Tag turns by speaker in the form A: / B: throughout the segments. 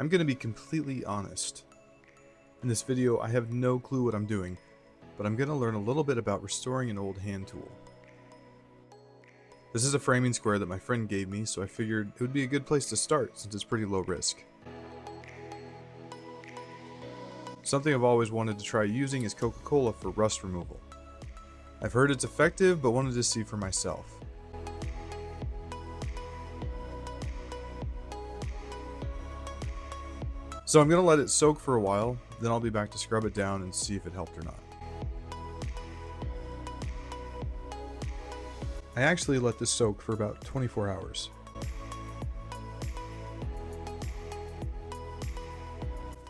A: I'm going to be completely honest. In this video, I have no clue what I'm doing, but I'm going to learn a little bit about restoring an old hand tool. This is a framing square that my friend gave me, so I figured it would be a good place to start since it's pretty low risk. Something I've always wanted to try using is Coca-Cola for rust removal. I've heard it's effective, but wanted to see for myself. So I'm going to let it soak for a while, then I'll be back to scrub it down and see if it helped or not. I actually let this soak for about 24 hours.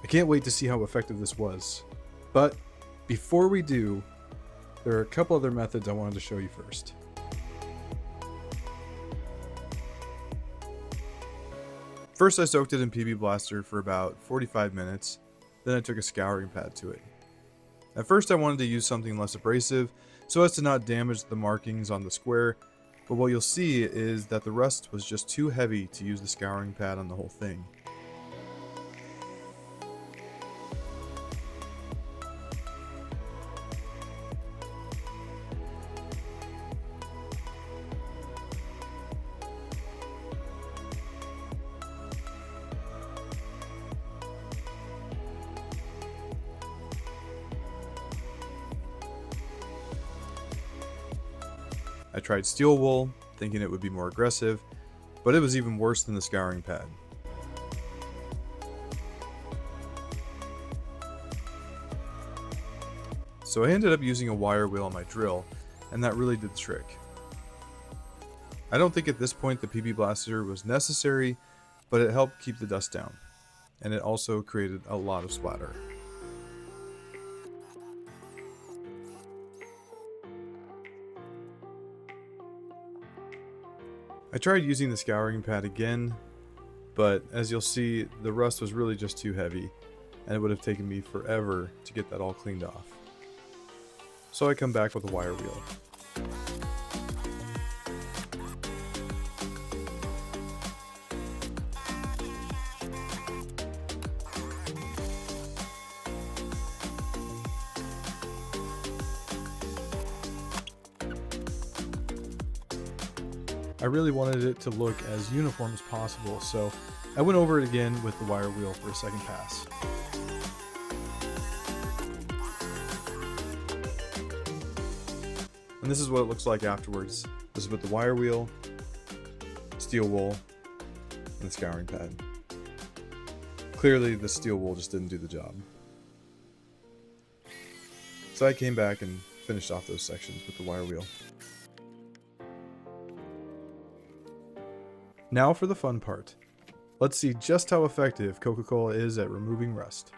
A: I can't wait to see how effective this was. But before we do, there are a couple other methods I wanted to show you first. First, I soaked it in PB Blaster for about 45 minutes, then I took a scouring pad to it. At first I wanted to use something less abrasive, so as to not damage the markings on the square, but what you'll see is that the rust was just too heavy to use the scouring pad on the whole thing. I tried steel wool, thinking it would be more aggressive, but it was even worse than the scouring pad. So I ended up using a wire wheel on my drill, and that really did the trick. I don't think at this point the PB Blaster was necessary, but it helped keep the dust down, and it also created a lot of splatter. I tried using the scouring pad again, but as you'll see, the rust was really just too heavy, and it would have taken me forever to get that all cleaned off. So I come back with a wire wheel. I really wanted it to look as uniform as possible, so I went over it again with the wire wheel for a second pass. And this is what it looks like afterwards. This is with the wire wheel, steel wool, and the scouring pad. Clearly the steel wool just didn't do the job. So I came back and finished off those sections with the wire wheel. Now for the fun part. Let's see just how effective Coca-Cola is at removing rust.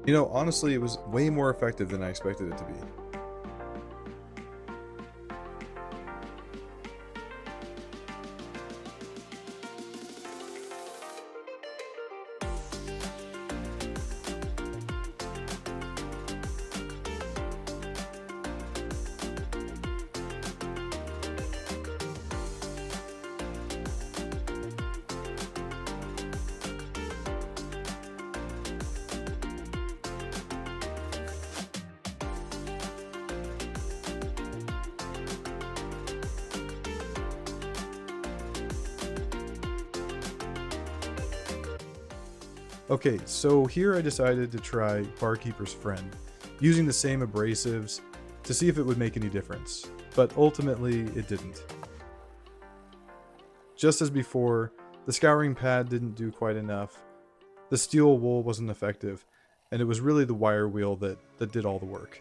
A: You know, honestly, it was way more effective than I expected it to be. Okay, so here I decided to try Barkeeper's Friend, using the same abrasives to see if it would make any difference, but ultimately it didn't. Just as before, the scouring pad didn't do quite enough, the steel wool wasn't effective, and it was really the wire wheel that did all the work.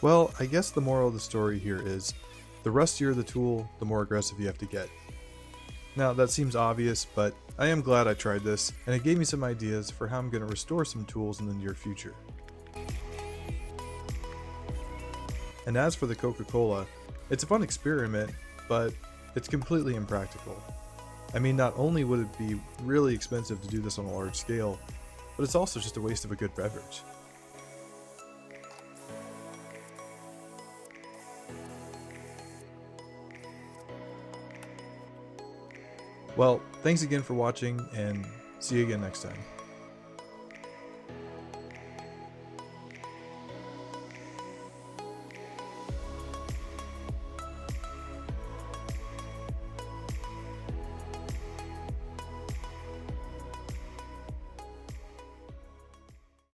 A: Well, I guess the moral of the story here is the rustier the tool, the more aggressive you have to get. Now, that seems obvious, but I am glad I tried this, and it gave me some ideas for how I'm going to restore some tools in the near future. And as for the Coca-Cola, it's a fun experiment, but it's completely impractical. I mean, not only would it be really expensive to do this on a large scale, but it's also just a waste of a good beverage. Well, thanks again for watching, and see you again next time.